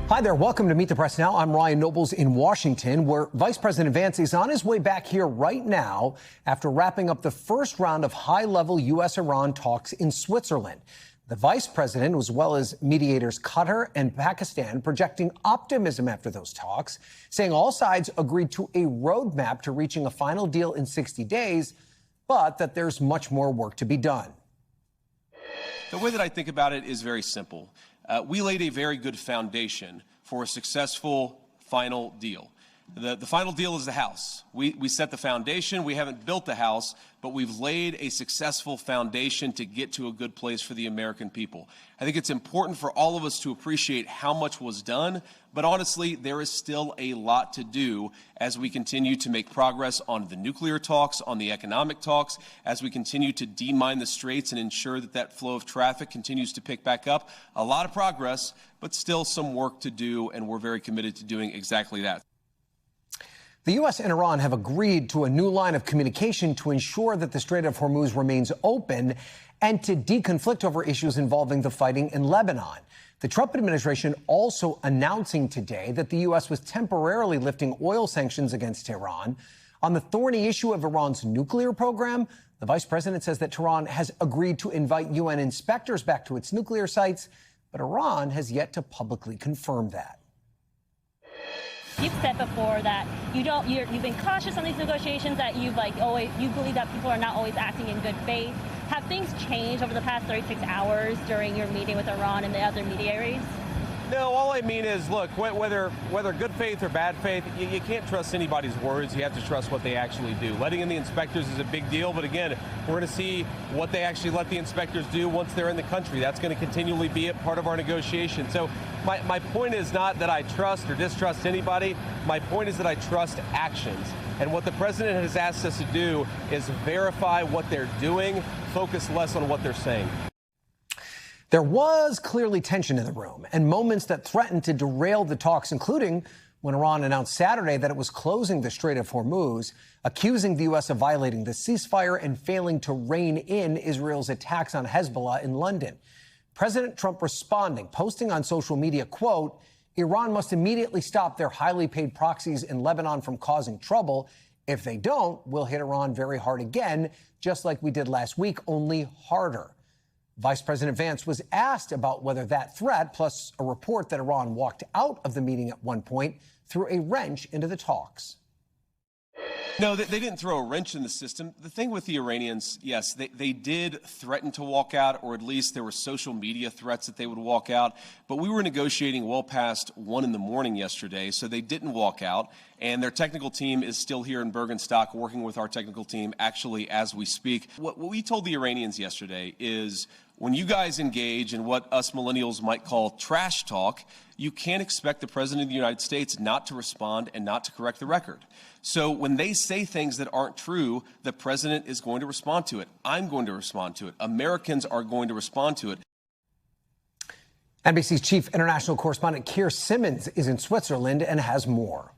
Hi there. Welcome to Meet the Press Now. I'm Ryan Nobles in Washington, where Vice President Vance is on his way back here right now after wrapping up the first round of high-level U.S.-Iran talks in Switzerland. The vice president, as well as mediators Qatar and Pakistan, projecting optimism after those talks, saying all sides agreed to a roadmap to reaching a final deal in 60 days, but that there's much more work to be done. The way that I think about it is very simple. We laid a very good foundation for a successful final deal. The final deal is the house. We set the foundation. We haven't built the house, but we've laid a successful foundation to get to a good place for the American people. I think it's important for all of us to appreciate how much was done, but honestly, there is still a lot to do as we continue to make progress on the nuclear talks, on the economic talks, as we continue to demine the straits and ensure that that flow of traffic continues to pick back up. A lot of progress, but still some work to do, and we're very committed to doing exactly that. The U.S. and Iran have agreed to a new line of communication to ensure that the Strait of Hormuz remains open and to deconflict over issues involving the fighting in Lebanon. The Trump administration also announcing today that the U.S. was temporarily lifting oil sanctions against Tehran. On the thorny issue of Iran's nuclear program, the vice president says that Tehran has agreed to invite UN inspectors back to its nuclear sites, but Iran has yet to publicly confirm that. You've said before that you've been cautious on these negotiations, that you believe that people are not always acting in good faith. Have things changed over the past 36 hours during your meeting with Iran and the other mediaries? No, all I mean is, look, whether good faith or bad faith, you can't trust anybody's words. You have to trust what they actually do. Letting in the inspectors is a big deal, but again, we're going to see what they actually let the inspectors do once they're in the country. That's going to continually be a part of our negotiation. So my point is not that I trust or distrust anybody. My point is that I trust actions. And what the president has asked us to do is verify what they're doing, focus less on what they're saying. There was clearly tension in the room and moments that threatened to derail the talks, including when Iran announced Saturday that it was closing the Strait of Hormuz, accusing the U.S. of violating the ceasefire and failing to rein in Israel's attacks on Hezbollah in London. President Trump responding, posting on social media, quote, Iran must immediately stop their highly paid proxies in Lebanon from causing trouble. If they don't, we'll hit Iran very hard again, just like we did last week, only harder. Vice President Vance was asked about whether that threat, plus a report that Iran walked out of the meeting at one point, threw a wrench into the talks. No, they didn't throw a wrench in the system. The thing with the Iranians, yes, they did threaten to walk out, or at least there were social media threats that they would walk out. But we were negotiating well past 1 in the morning yesterday, so they didn't walk out. And their technical team is still here in Bergenstock working with our technical team actually as we speak. What we told the Iranians yesterday is when you guys engage in what us millennials might call trash talk, you can't expect the President of the United States not to respond and not to correct the record. So when they say things that aren't true, the President is going to respond to it. I'm going to respond to it. Americans are going to respond to it. NBC's chief international correspondent Keir Simmons is in Switzerland and has more.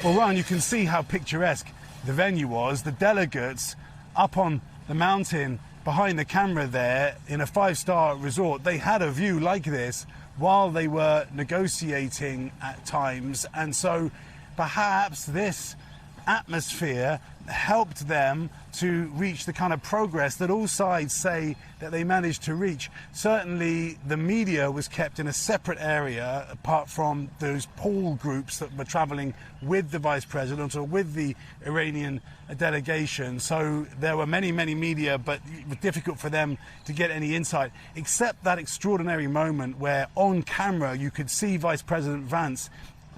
Well, Ryan, you can see how picturesque the venue was. The delegates up on the mountain behind the camera there in a five-star resort, they had a view like this while they were negotiating at times. And so perhaps this atmosphere helped them to reach the kind of progress that all sides say that they managed to reach. Certainly the media was kept in a separate area apart from those pool groups that were traveling with the vice president or with the Iranian delegation. So there were many media, but it was difficult for them to get any insight, except that extraordinary moment where on camera you could see Vice President Vance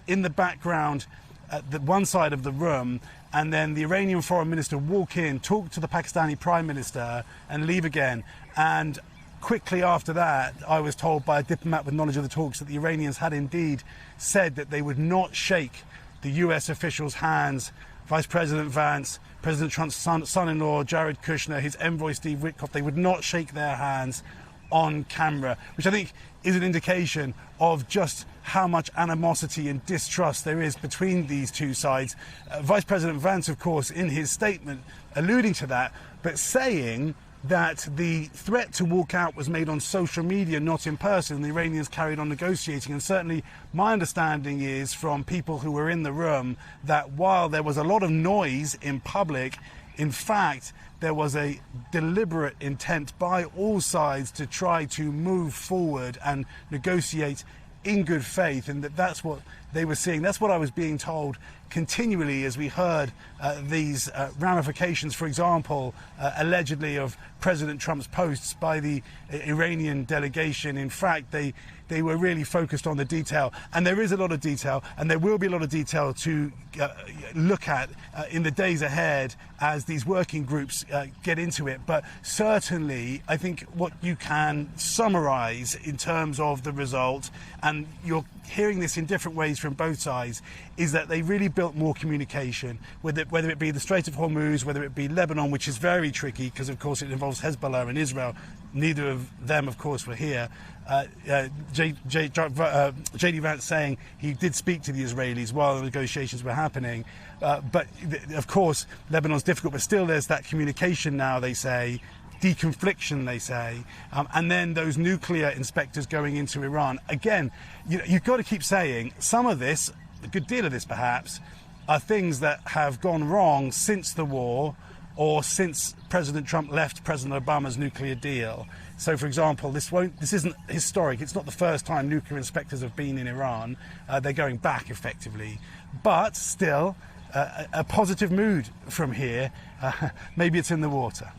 in the background at the one side of the room, and then the Iranian foreign minister walk in, talk to the Pakistani Prime Minister and leave again. And quickly after that, I was told by a diplomat with knowledge of the talks that the Iranians had indeed said that they would not shake the US officials' hands. Vice President Vance, President Trump's son-in-law, Jared Kushner, his envoy, Steve Witkoff, they would not shake their hands on camera, which I think is an indication of just how much animosity and distrust there is between these two sides. Vice President Vance, of course, in his statement alluding to that, but saying that the threat to walk out was made on social media, not in person. The Iranians carried on negotiating, and certainly my understanding is from people who were in the room that while there was a lot of noise in public, in fact, there was a deliberate intent by all sides to try to move forward and negotiate in good faith, and that's what they were seeing. That's what I was being told continually as we heard these ramifications, for example, allegedly of President Trump's posts by the Iranian delegation. In fact, they were really focused on the detail, and there is a lot of detail, and there will be a lot of detail to look at in the days ahead as these working groups get into it. But certainly, I think what you can summarize in terms of the result, and you're hearing this in different ways from both sides, is that they really built more communication, whether it be the Strait of Hormuz, whether it be Lebanon, which is very tricky because, of course, it involves Hezbollah and Israel. Neither of them, of course, were here. JD Vance saying he did speak to the Israelis while the negotiations were happening. But, of course, Lebanon's difficult, but still there's that communication now, they say, deconfliction, they say, and then those nuclear inspectors going into Iran. Again, you've got to keep saying some of this, a good deal of this perhaps, are things that have gone wrong since the war or since President Trump left President Obama's nuclear deal. So, for example, this isn't historic. It's not the first time nuclear inspectors have been in Iran. They're going back effectively. But still, a positive mood from here. Maybe it's in the water.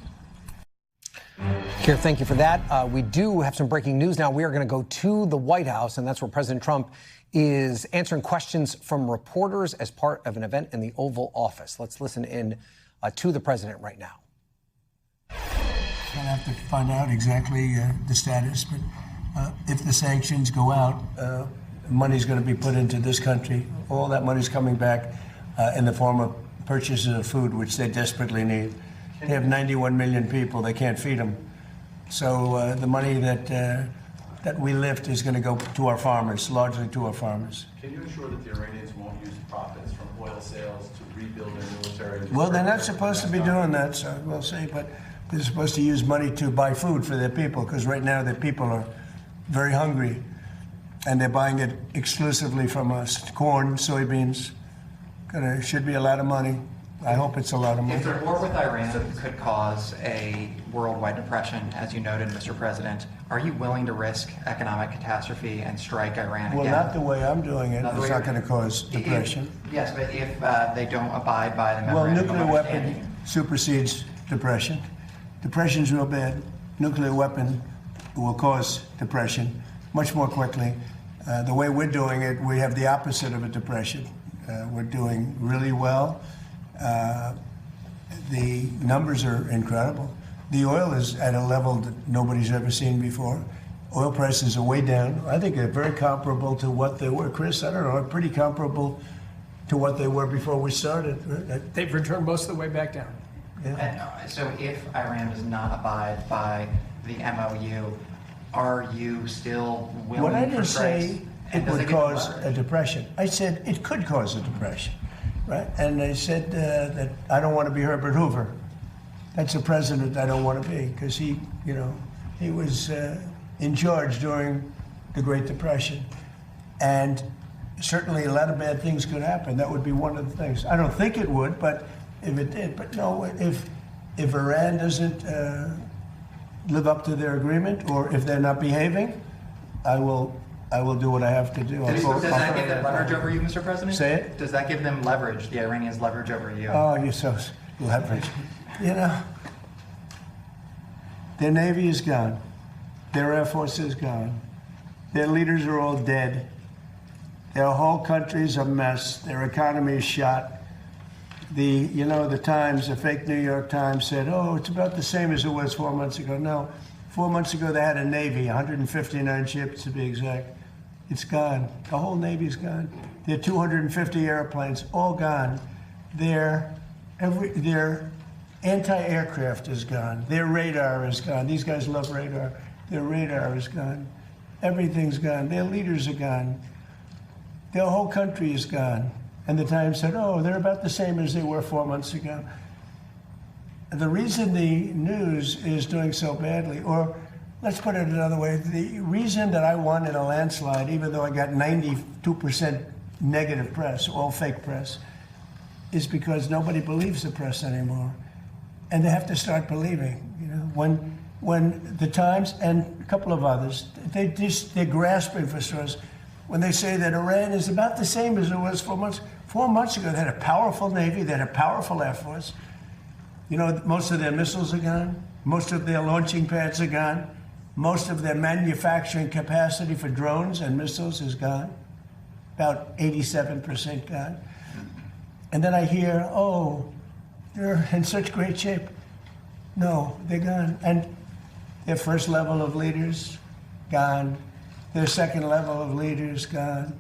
Keir, thank you for that. We do have some breaking news now. We are going to go to the White House, and that's where President Trump is answering questions from reporters as part of an event in the Oval Office. Let's listen in to the president right now. I'll have to find out exactly the status, but if the sanctions go out, money's going to be put into this country. All that money's coming back in the form of purchases of food, which they desperately need. They have 91 million people. They can't feed them. So the money that we lift is going to go to our farmers, largely to our farmers. Can you ensure that the Iranians won't use profits from oil sales to rebuild their military? Well, they're not supposed to be doing that, so we'll see. But they're supposed to use money to buy food for their people, because right now their people are very hungry, and they're buying it exclusively from us. Corn, soybeans, should be a lot of money. I hope it's a lot of money. If the war with Iran could cause a worldwide depression, as you noted, Mr. President, are you willing to risk economic catastrophe and strike Iran again? Well, not the way I'm doing it. It's not going to cause depression. Yes, but if they don't abide by the memorandum Well, nuclear of understanding. weapon supersedes depression. Depression's real bad. Nuclear weapon will cause depression much more quickly. The way we're doing it, we have the opposite of a depression. We're doing really well. The numbers are incredible. The oil is at a level that nobody's ever seen before. Oil prices are way down. I think they're very comparable to what they were. Chris, I don't know, pretty comparable to what they were before we started. They've returned most of the way back down. Yeah. And, so if Iran does not abide by the MOU, are you still willing What I for didn't strikes? say And it does would give them cause leverage? a depression. I said it could cause a depression, right? And I said that I don't want to be Herbert Hoover. That's a president I don't want to be, because he was in charge during the Great Depression. And certainly a lot of bad things could happen. That would be one of the things. I don't think it would, but if it did. But no, if Iran doesn't live up to their agreement, or if they're not behaving, I will do what I have to do. Does that give them leverage over you, Mr. President? Say it? Does that give them leverage, the Iranians leverage over you? Oh, you're so leverage. Their Navy is gone. Their Air Force is gone. Their leaders are all dead. Their whole country's a mess. Their economy is shot. The Times, the fake New York Times said, oh, it's about the same as it was 4 months ago. No, 4 months ago they had a Navy, 159 ships to be exact. It's gone. The whole Navy's gone. Their 250 airplanes, all gone. Their anti-aircraft is gone. Their radar is gone. These guys love radar. Their radar is gone. Everything's gone. Their leaders are gone. Their whole country is gone. And the Times said, oh, they're about the same as they were 4 months ago. the reason the news is doing so badly, or let's put it another way, the reason that I won in a landslide, even though I got 92% negative press, all fake press, is because nobody believes the press anymore. And they have to start believing. You know, when the Times and a couple of others, they're grasping for straws. When they say that Iran is about the same as it was 4 months. 4 months ago, they had a powerful Navy, they had a powerful Air Force. You know, most of their missiles are gone. Most of their launching pads are gone. Most of their manufacturing capacity for drones and missiles is gone. About 87% gone. And then I hear, oh, they're in such great shape. No, they're gone. And their first level of leaders, gone. Their second level of leaders, gone.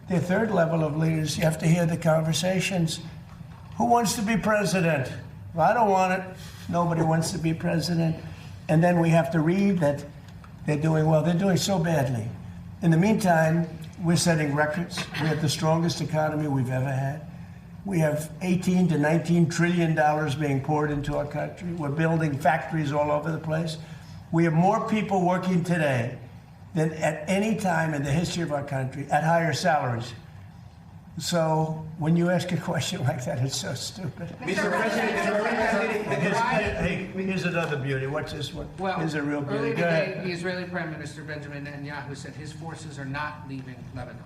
Their third level of leaders, you have to hear the conversations. Who wants to be president? Well, I don't want it. Nobody wants to be president. And then we have to read that they're doing well. They're doing so badly. In the meantime, we're setting records. We have the strongest economy we've ever had. We have $18 to $19 trillion being poured into our country. We're building factories all over the place. We have more people working today than at any time in the history of our country at higher salaries. So when you ask a question like that, it's so stupid. Mr. President, Here's another beauty. What's this one? well, Here's a real beauty. earlier Go today, ahead. the Israeli Prime Minister Benjamin Netanyahu said his forces are not leaving Lebanon.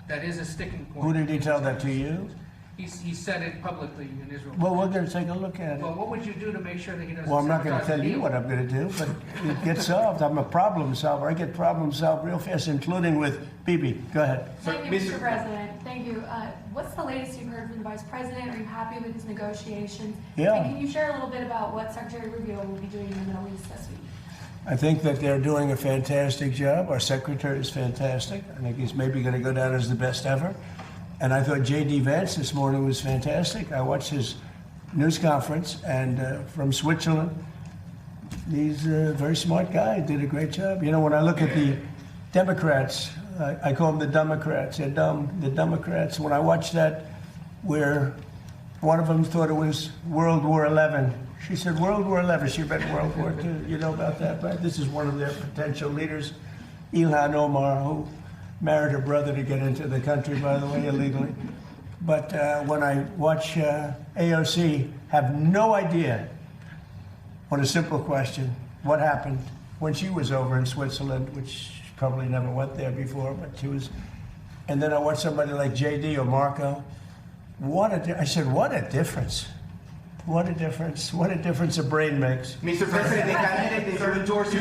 That is a sticking point. Who did he tell that to you? He said it publicly in Israel. Well, we're going to take a look at it. Well, what would you do to make sure that he doesn't? Well, I'm not going to sabotage tell the you deal? what I'm going to do, but it gets solved. I'm a problem solver. I get problems solved real fast, including with Bibi. Go ahead. Thank you, Mr. President. Thank you. What's the latest you've heard from the Vice President? Are you happy with his negotiations? Yeah. And can you share a little bit about what Secretary Rubio will be doing in the Middle East this week? I think that they're doing a fantastic job. Our secretary is fantastic. I think he's maybe going to go down as the best ever. And I thought JD Vance this morning was fantastic. I watched his news conference, and from Switzerland, he's a very smart guy. Did a great job. You know, when I look at the Democrats, I call them the Democrats. They're dumb. The Democrats. When I watched that, where one of them thought it was World War XI. She said World War XI. She read World War II. You know about that, right? This is one of their potential leaders, Ilhan Omar, who married her brother to get into the country, by the way, illegally. But when I watch AOC have no idea on a simple question, what happened when she was over in Switzerland, which she probably never went there before, but she was. And then I watch somebody like JD or Marco. I said, what a difference. What a difference. What a difference a brain makes. Mr. President, the candidate is endorsed you.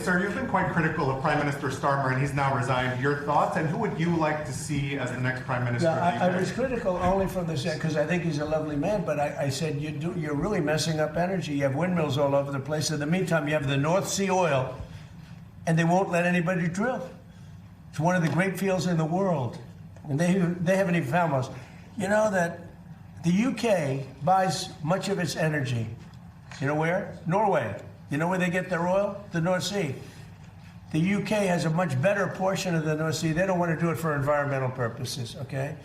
Sir, you've been quite critical of Prime Minister Starmer, and he's now resigned. Your thoughts, and who would you like to see as the next Prime Minister? Yeah, I was critical only from the set because I think he's a lovely man, but I said, you're really messing up energy. You have windmills all over the place. In the meantime, you have the North Sea oil, and they won't let anybody drill. It's one of the great fields in the world, and they haven't even found most. You know that the UK buys much of its energy. You know where? Norway. You know where they get their oil? The North Sea. The UK has a much better portion of the North Sea. They don't want to do it for environmental purposes, okay?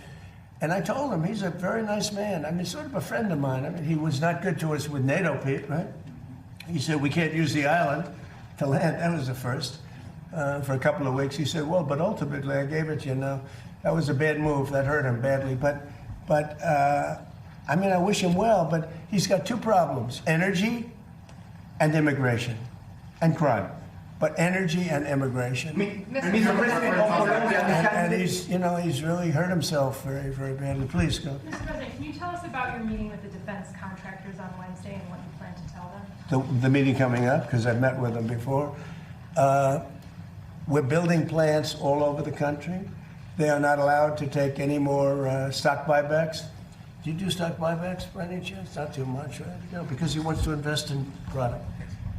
And I told him, he's a very nice man. I mean, sort of a friend of mine. I mean, he was not good to us with NATO, Pete, right? He said, we can't use the island to land. That was the first. For a couple of weeks, he said, well, but ultimately I gave it to you. Now, that was a bad move. That hurt him badly. But I mean, I wish him well, but he's got two problems, energy and immigration and crime. But energy and immigration. Mr. President, And he's, you know, he's really hurt himself very, very badly. Please go. Mr. President, can you tell us about your meeting with the defense contractors on Wednesday and what you plan to tell them? The meeting coming up, because I've met with them before. We're building plants all over the country. They are not allowed to take any more stock buybacks. Do you do stock buybacks by any chance? Not too much, right? No, because he wants to invest in product.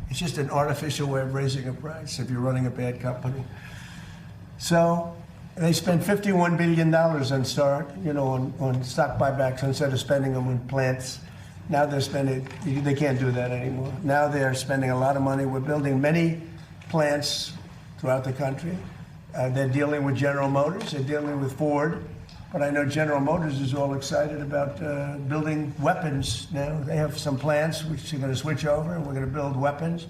It's just an artificial way of raising a price if you're running a bad company. So they spent $51 billion on on stock buybacks instead of spending them on plants. Now they're spending, they can't do that anymore. Now they're spending a lot of money. We're building many plants throughout the country. They're dealing with General Motors. They're dealing with Ford. But I know General Motors is all excited about building weapons now. They have some plants which they're going to switch over, and we're going to build weapons,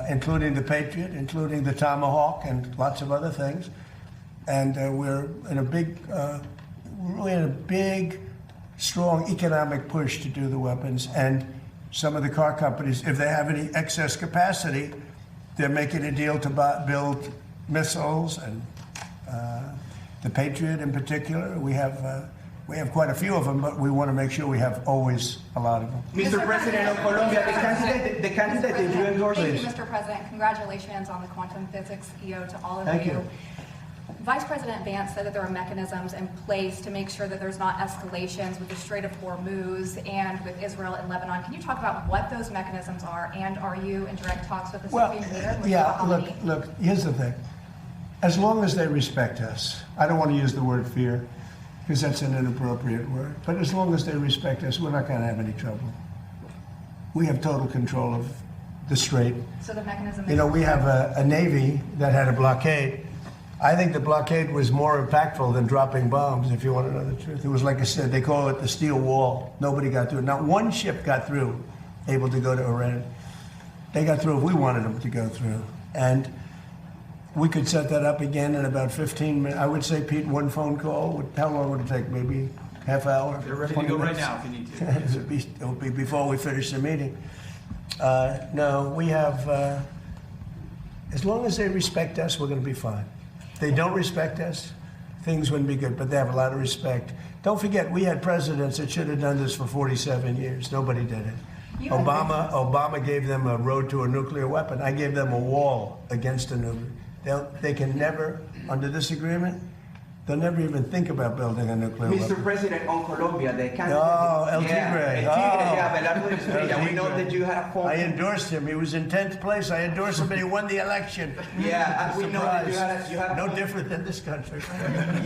including the Patriot, including the Tomahawk, and lots of other things. And we're in a big, strong economic push to do the weapons. And some of the car companies, if they have any excess capacity, they're making a deal to build missiles and the Patriot in particular. We have quite a few of them, but we want to make sure we have always a lot of them. Mr. President of Colombia, the candidate that you endorse. Thank you, Mr. President. Congratulations on the quantum physics EO to all of you. Thank you. Vice President Vance said that there are mechanisms in place to make sure that there's not escalations with the Strait of Hormuz and with Israel and Lebanon. Can you talk about what those mechanisms are, and are you in direct talks with the Supreme Leader? Look, here's the thing. As long as they respect us, I don't want to use the word fear because that's an inappropriate word, but as long as they respect us, we're not going to have any trouble. We have total control of the Strait. So the mechanism You know, we have a Navy that had a blockade. I think the blockade was more impactful than dropping bombs, if you want to know the truth. It was, like I said, they call it the steel wall. Nobody got through. Not one ship got through, able to go to Iran. They got through if we wanted them to go through. And we could set that up again in about 15 minutes. I would say, Pete, one phone call. How long would it take? Maybe half hour? They're ready to go right now if you need to. It'll be before we finish the meeting. No, we have, as long as they respect us, we're going to be fine. If they don't respect us, things wouldn't be good, but they have a lot of respect. Don't forget, we had presidents that should have done this for 47 years. Nobody did it. Obama gave them a road to a nuclear weapon. I gave them a wall against a nuclear. They can never, under this agreement, they'll never even think about building a nuclear weapon. Mr. President, on Colombia, the candidate... Oh, El Tigre. We know that you had a phone... I endorsed him. He was in 10th place. I endorsed him, and he won the election. Yeah, and we know that you had a no different than this country.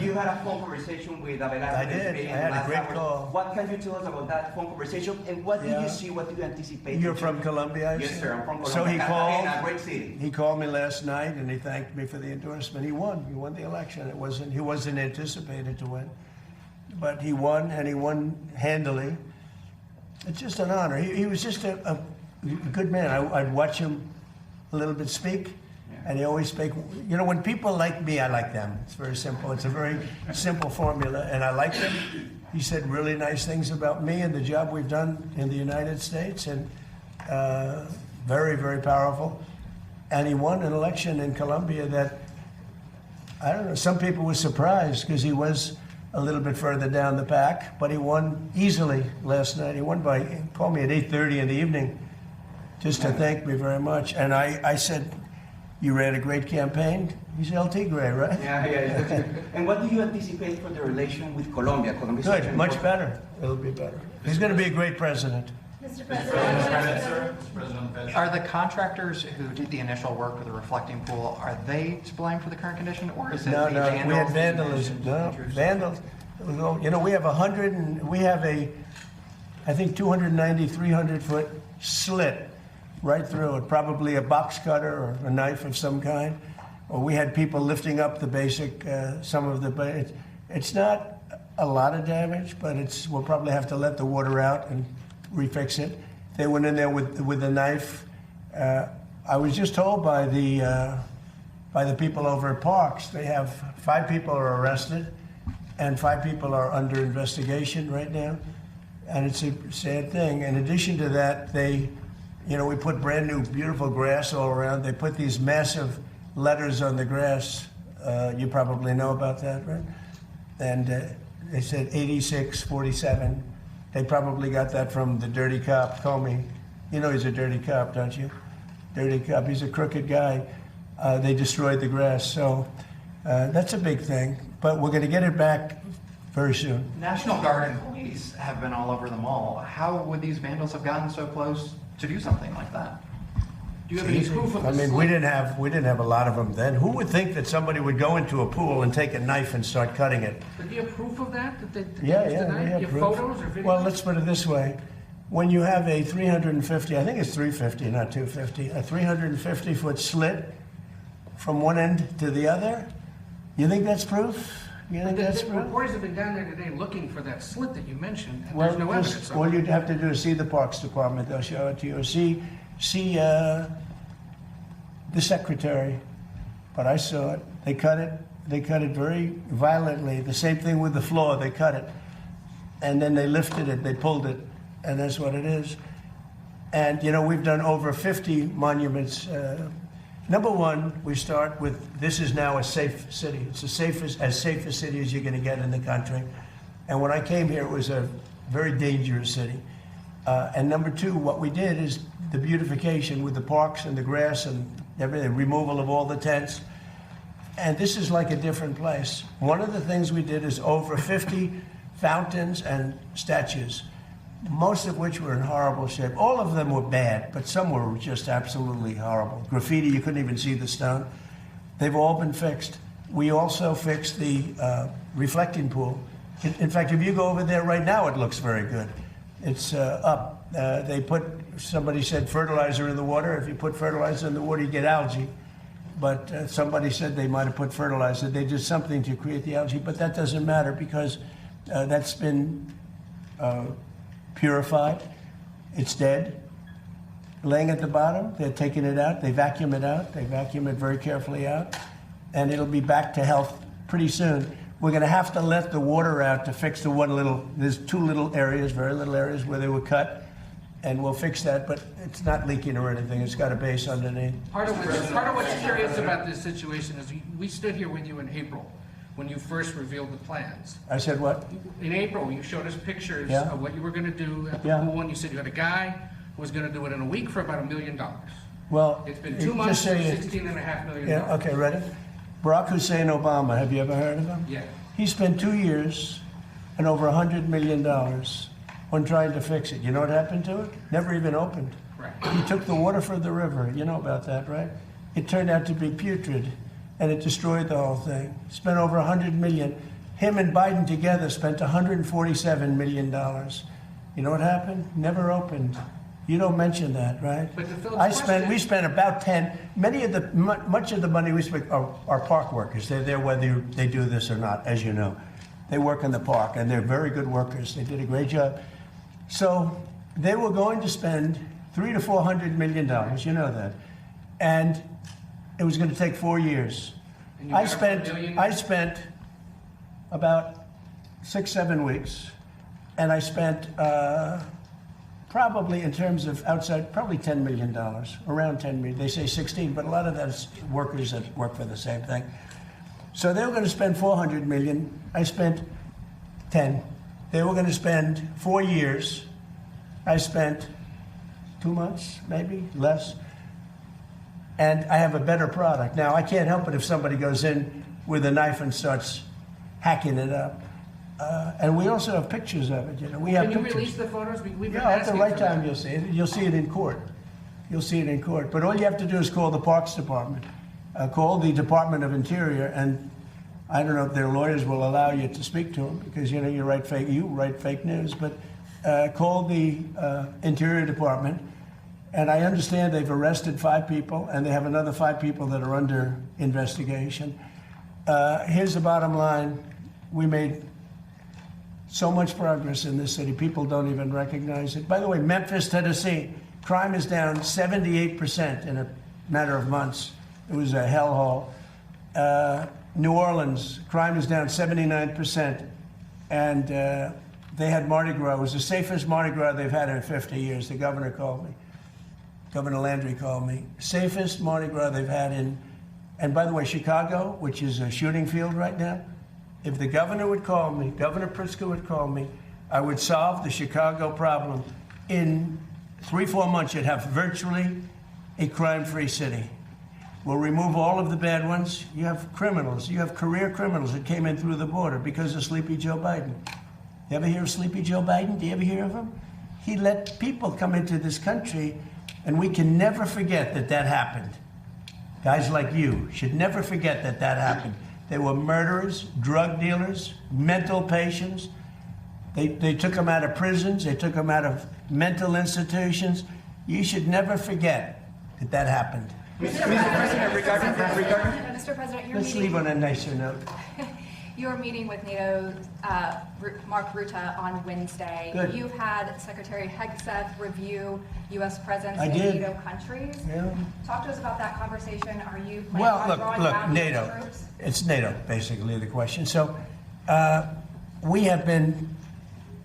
You had a phone conversation with Abelardo. I did. I had a great call. What can you tell us about that phone conversation, and what do you see, what do you anticipate? You're from Colombia? Yes, sir, I'm from Colombia. So he called. In a great city. He called me last night, and he thanked me for the endorsement. He won. He won the election. He wasn't anticipated to win, but he won, and he won handily. It's just an honor. He was just a good man. I'd watch him a little bit speak, and he always speak. You know, when people like me, I like them. It's very simple. It's a very simple formula, and I like him. He said really nice things about me and the job we've done in the United States, and very, very powerful. And he won an election in Colombia that, I don't know, some people were surprised because he was a little bit further down the pack, but he won easily last night. He won by, he called me at 8:30 in the evening just to thank me very much. And I said, you ran a great campaign. He's El Tigre, right? Yeah. And what do you anticipate for the relation with Colombia? Good, much better. It'll be better. He's going to be a great president. Mr. President. Are the contractors who did the initial work with the reflecting pool, are they to blame for the current condition, or is it No, the vandals? we had vandalism. No, vandals. You know, we have I think 290, 300-foot slit right through it, probably a box cutter or a knife of some kind. Or we had people lifting up the basic, some of the, it's not a lot of damage, but we'll probably have to let the water out and refix it. They went in there with a knife. I was just told by the people over at Parks, they have 5 people are arrested and 5 people are under investigation right now. And it's a sad thing. In addition to that, we put brand new, beautiful grass all around. They put these massive letters on the grass. You probably know about that, right? And they said 8647. They probably got that from the dirty cop, Comey. You know he's a dirty cop, don't you? Dirty cop. He's a crooked guy. They destroyed the grass. So that's a big thing. But we're going to get it back very soon. National Guard and police have been all over the mall. How would these vandals have gotten so close to do something like that? Do you have any proof of this? I mean, we didn't have a lot of them then. Who would think that somebody would go into a pool and take a knife and start cutting it? But do you have proof of that? Yeah, we have proof. Photos or videos? Well, let's put it this way. When you have a 350, I think it's 350, not 250, a 350-foot slit from one end to the other, you think that's proof? You think that's real? Reporters have been down there today looking for that slit that you mentioned, and Well, there's no evidence of all it. you'd have to do is see the Parks Department. They'll show it to you. See the secretary. But I saw it. They cut it. They cut it very violently. The same thing with the floor. They cut it. And then they lifted it. They pulled it. And that's what it is. And, you know, we've done over 50 monuments. Number one, we start with, this is now a safe city. It's as safe a city as you're going to get in the country. And when I came here, it was a very dangerous city. And number two, what we did is the beautification with the parks and the grass and everything, removal of all the tents. And this is like a different place. One of the things we did is over 50 fountains and statues, most of which were in horrible shape. All of them were bad, but some were just absolutely horrible. Graffiti, you couldn't even see the stone. They've all been fixed. We also fixed the reflecting pool. In fact, if you go over there right now, it looks very good. It's up. They put, somebody said fertilizer in the water. If you put fertilizer in the water, you get algae. But somebody said they might have put fertilizer. They did something to create the algae, but that doesn't matter because that's been purified. It's dead. Laying at the bottom, they're taking it out. They vacuum it out. They vacuum it very carefully out. And it'll be back to health pretty soon. We're going to have to let the water out to fix the one little, there's two little areas, very little areas where they were cut. And we'll fix that, but it's not leaking or anything. It's got a base underneath. Part of what's curious about this situation is we stood here with you in April when you first revealed the plans. I said what? In April, you showed us pictures of what you were going to do at the pool, and you said you had a guy who was going to do it in a week for about $1 million. Well, it's been 2 months for $16.5 million. Yeah, okay, ready? Barack Hussein Obama, have you ever heard of him? Yeah. He spent 2 years and over $100 million on trying to fix it. You know what happened to it? Never even opened. Right. He took the water from the river. You know about that, right? It turned out to be putrid, and it destroyed the whole thing. Spent over $100 million. Him and Biden together spent $147 million. You know what happened? Never opened. You don't mention that, right? But we spent about 10. Much of the money we spent are park workers. They're there whether they do this or not, as you know. They work in the park, and they're very good workers. They did a great job. So they were going to spend $300 to $400 million. You know that, and it was going to take 4 years. I spent about 6-7 weeks, and I spent probably in terms of outside, probably $10 million, around 10 million. They say 16, but a lot of that's workers that work for the same thing. So they were going to spend $400 million. I spent 10. They were going to spend 4 years. I spent 2 months, maybe less. And I have a better product. Now, I can't help it if somebody goes in with a knife and starts hacking it up. And we also have pictures of it. You know, we have Can you pictures. release the photos? We've been Yeah, at the asking right for time that. you'll see it. You'll see it in court. You'll see it in court. But all you have to do is call the Parks Department. Call the Department of Interior, and I don't know if their lawyers will allow you to speak to them because, you know, you write fake news, but call the Interior Department. And I understand they've arrested 5 people, and they have another 5 people that are under investigation. Here's the bottom line. We made so much progress in this city. People don't even recognize it. By the way, Memphis, Tennessee, crime is down 78% in a matter of months. It was a hellhole. New Orleans, crime is down 79%. And they had Mardi Gras. It was the safest Mardi Gras they've had in 50 years. The governor called me. Governor Landry called me. Safest Mardi Gras they've had in, and by the way, Chicago, which is a shooting field right now, if the governor would call me, Governor Pritzker would call me, I would solve the Chicago problem. In 3-4 months, you'd have virtually a crime-free city. We'll remove all of the bad ones. You have criminals. You have career criminals that came in through the border because of Sleepy Joe Biden. You ever hear of Sleepy Joe Biden? Do you ever hear of him? He let people come into this country, and we can never forget that that happened. Guys like you should never forget that that happened. They were murderers, drug dealers, mental patients. They took them out of prisons. They took them out of mental institutions. You should never forget that that happened. Mr. President, Let's leave on a nicer note. You were meeting with NATO's Mark Rutte on Wednesday. Good. You've had Secretary Hegseth review U.S. presence I in did. NATO countries. Yeah. Talk to us about that conversation. Are you planning Well, on look, drawing down NATO. NATO troops? It's NATO, basically, the question. So we have been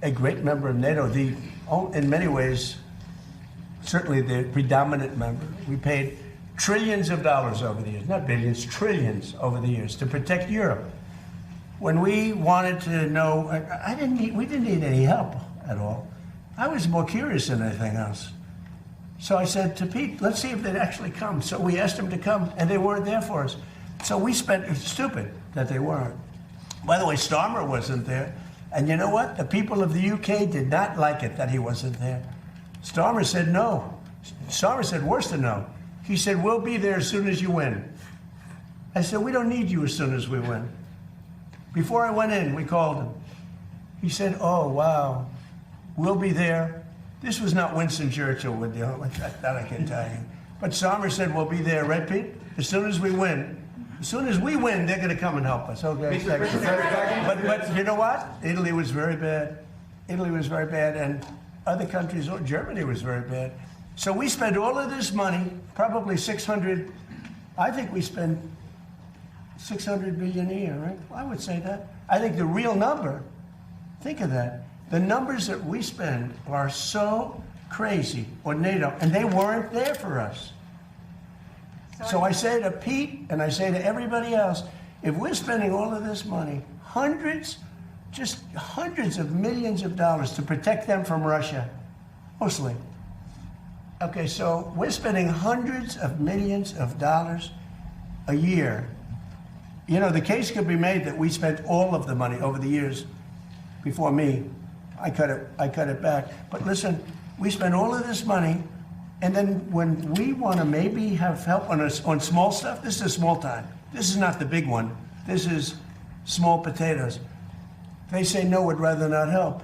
a great member of NATO. In many ways, certainly the predominant member. We paid trillions of dollars over the years, not billions, trillions over the years to protect Europe. When we wanted to know, we didn't need any help at all. I was more curious than anything else. So I said to Pete, let's see if they'd actually come. So we asked them to come, and they weren't there for us. So we spent, it's stupid that they weren't. By the way, Starmer wasn't there. And you know what? The people of the UK did not like it that he wasn't there. Starmer said no. Starmer said worse than no. He said, we'll be there as soon as you win. I said, we don't need you as soon as we win. Before I went in, we called him. He said, oh, wow, we'll be there. This was not Winston Churchill with you, that I can tell you. But Starmer said, we'll be there, right, Pete? As soon as we win. As soon as we win, they're going to come and help us. Okay. But you know what? Italy was very bad. Italy was very bad, and other countries, Germany was very bad. So we spent all of this money, probably 600, I think we spend 600 billion a year, right? I would say that. I think the real number, think of that. The numbers that we spend are so crazy on NATO, and they weren't there for us. So I say to Pete, and I say to everybody else, if we're spending all of this money, just hundreds of millions of dollars to protect them from Russia, mostly. Okay, so we're spending hundreds of millions of dollars a year. You know, the case could be made that we spent all of the money over the years before me. I cut it back. But listen, we spend all of this money, and then when we want to maybe have help on small stuff, this is small time. This is not the big one. This is small potatoes. They say no, would rather not help.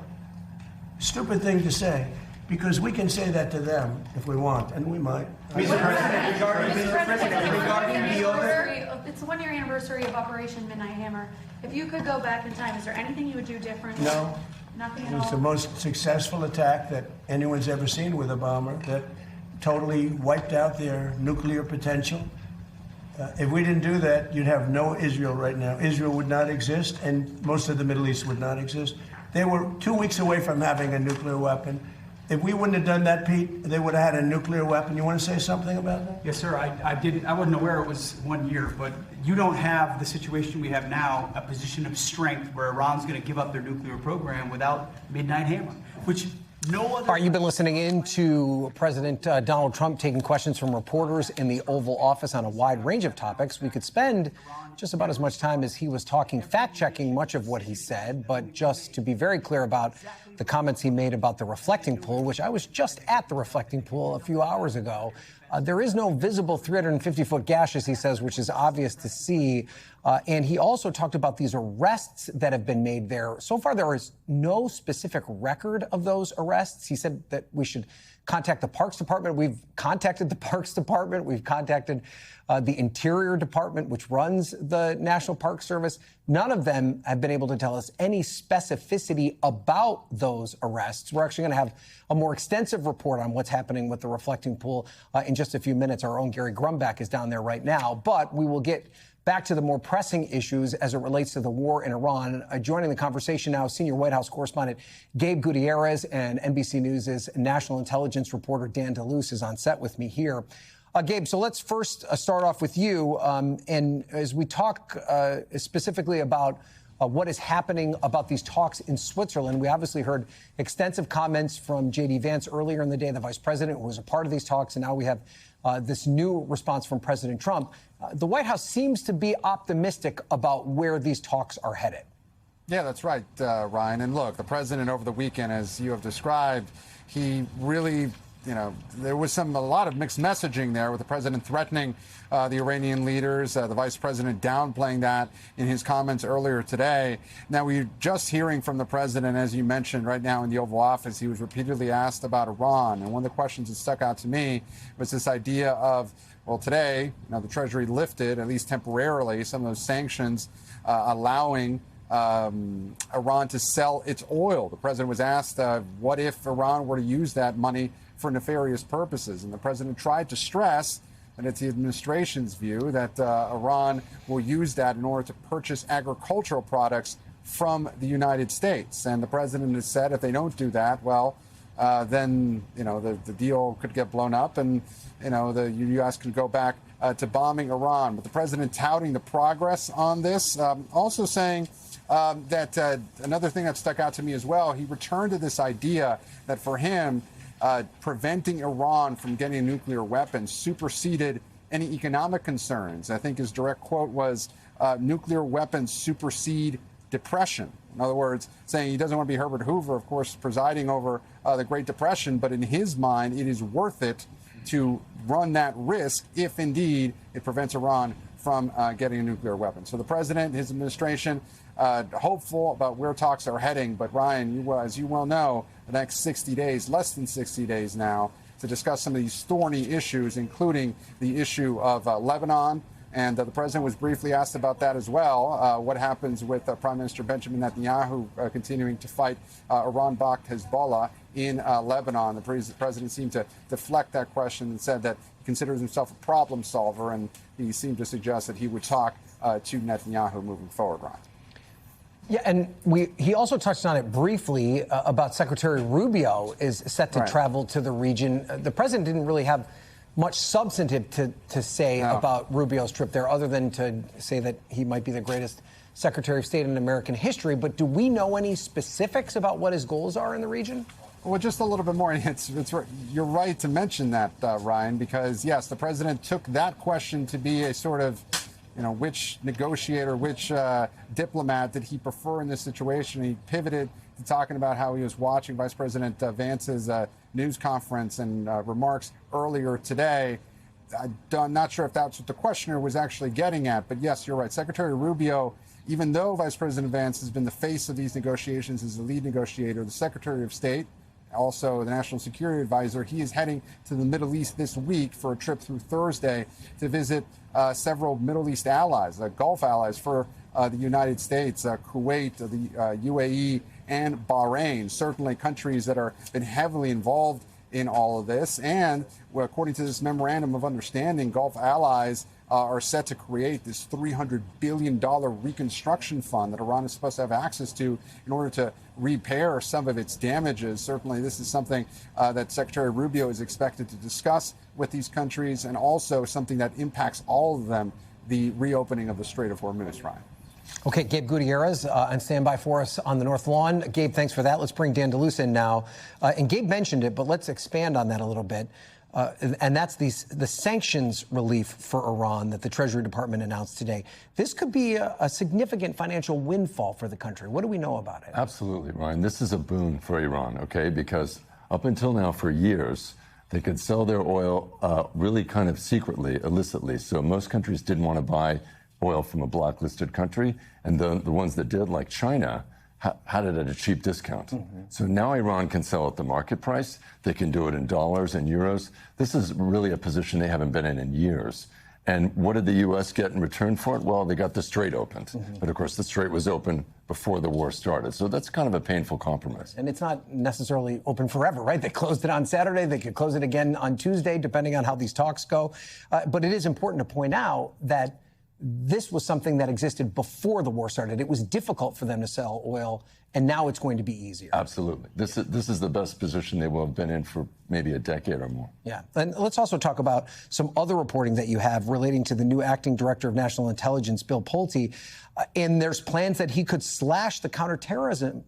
Stupid thing to say, because we can say that to them if we want, and we might. Mr. President, regarding the other... It's the one-year anniversary of Operation Midnight Hammer. If you could go back in time, is there anything you would do different? No. Nothing at all? It was the most successful attack that anyone's ever seen with a bomber that totally wiped out their nuclear potential. If we didn't do that, you'd have no Israel right now. Israel would not exist, and most of the Middle East would not exist. They were 2 weeks away from having a nuclear weapon. If we wouldn't have done that, Pete, they would have had a nuclear weapon. You want to say something about that? Yes, sir. I wasn't aware it was 1 year, but you don't have the situation we have now, a position of strength where Iran's going to give up their nuclear program without Midnight Hammer, which no other... All right, you've been listening in to President Donald Trump taking questions from reporters in the Oval Office on a wide range of topics. We could spend just about as much time as he was talking, fact-checking much of what he said, but just to be very clear about the comments he made about the reflecting pool, which I was just at the reflecting pool a few hours ago. There is no visible 350-foot gash, as he says, which is obvious to see. And he also talked about these arrests that have been made there. So far, there is no specific record of those arrests. He said that we should contact the Parks Department. We've contacted the Parks Department. We've contacted the Interior Department, which runs the National Park Service. None of them have been able to tell us any specificity about those arrests. We're actually going to have a more extensive report on what's happening with the reflecting pool in just a few minutes. Our own Gary Grumback is down there right now, but we will get back to the more pressing issues as it relates to the war in Iran. Joining the conversation now, senior White House correspondent Gabe Gutierrez and NBC News' national intelligence reporter Dan DeLuce is on set with me here. Gabe, so let's first start off with you. And as we talk specifically about what is happening about these talks in Switzerland, we obviously heard extensive comments from JD Vance earlier in the day, the vice president who was a part of these talks, and now we have this new response from President Trump. The White House seems to be optimistic about where these talks are headed. Yeah, that's right, Ryan. And look, the president over the weekend, as you have described, he really, there was a lot of mixed messaging there with the president threatening the Iranian leaders, the vice president downplaying that in his comments earlier today. Now, we're just hearing from the president, as you mentioned, right now in the Oval Office. He was repeatedly asked about Iran. And one of the questions that stuck out to me was this idea of, well, today, the Treasury lifted, at least temporarily, some of those sanctions allowing Iran to sell its oil. The president was asked, what if Iran were to use that money for nefarious purposes? And the president tried to stress, and it's the administration's view, that Iran will use that in order to purchase agricultural products from the United States. And the president has said if they don't do that, well, then, the deal could get blown up and, the U.S. could go back to bombing Iran. But the president touting the progress on this, also saying that another thing that stuck out to me as well, he returned to this idea that for him, preventing Iran from getting a nuclear weapon superseded any economic concerns. I think his direct quote was, nuclear weapons supersede depression. In other words, saying he doesn't want to be Herbert Hoover, of course, presiding over the Great Depression, but in his mind, it is worth it to run that risk if indeed it prevents Iran from getting a nuclear weapon. So the president, his administration, hopeful about where talks are heading. But Ryan, as you well know, the next 60 days, less than 60 days now, to discuss some of these thorny issues, including the issue of Lebanon. And the president was briefly asked about that as well. What happens with Prime Minister Benjamin Netanyahu continuing to fight Iran-backed Hezbollah in Lebanon? The president seemed to deflect that question and said that he considers himself a problem solver, and he seemed to suggest that he would talk to Netanyahu moving forward, Ron. Yeah, and he also touched on it briefly about Secretary Rubio is set to travel to the region. The president didn't really have much substantive to say about Rubio's trip there, other than to say that he might be the greatest Secretary of State in American history. But do we know any specifics about what his goals are in the region? Well, just a little bit more. You're right to mention that, Ryan, because, yes, the president took that question to be a sort of, which negotiator, which diplomat did he prefer in this situation? He pivoted to talking about how he was watching Vice President Vance's news conference and remarks earlier today. I'm not sure if that's what the questioner was actually getting at, but yes, you're right. Secretary Rubio, even though Vice President Vance has been the face of these negotiations as the lead negotiator, the Secretary of State, also the National Security Advisor, he is heading to the Middle East this week for a trip through Thursday to visit several Middle East allies, Gulf allies for the United States, Kuwait, the UAE, and Bahrain, certainly countries that are been heavily involved in all of this. And according to this memorandum of understanding, Gulf allies are set to create this $300 billion reconstruction fund that Iran is supposed to have access to in order to repair some of its damages. Certainly, this is something that Secretary Rubio is expected to discuss with these countries, and also something that impacts all of them, the reopening of the Strait of Hormuz, Ryan. Okay, Gabe Gutierrez on standby for us on the North Lawn. Gabe, thanks for that. Let's bring Dan DeLuce in now. And Gabe mentioned it, but let's expand on that a little bit. And that's the sanctions relief for Iran that the Treasury Department announced today. This could be a significant financial windfall for the country. What do we know about it? Absolutely, Ryan. This is a boon for Iran, okay? Because up until now, for years, they could sell their oil really kind of secretly, illicitly. So most countries didn't want to buy oil from a blacklisted country, and the ones that did, like China, had it at a cheap discount. So now Iran can sell at the market price. They can do it in dollars and euros. This is really a position they haven't been in years. And what did the U.S. get in return for it? Well, they got the strait opened. But of course, the strait was open before the war started. So that's kind of a painful compromise. And it's not necessarily open forever, right? They closed it on Saturday. They could close it again on Tuesday, depending on how these talks go. But it is important to point out that this was something that existed before the war started. It was difficult for them to sell oil, and now it's going to be easier. Absolutely. This is the best position they will have been in for maybe a decade or more. Yeah. And let's also talk about some other reporting that you have relating to the new acting director of national intelligence, Bill Pulte. And there's plans that he could slash the counterterrorism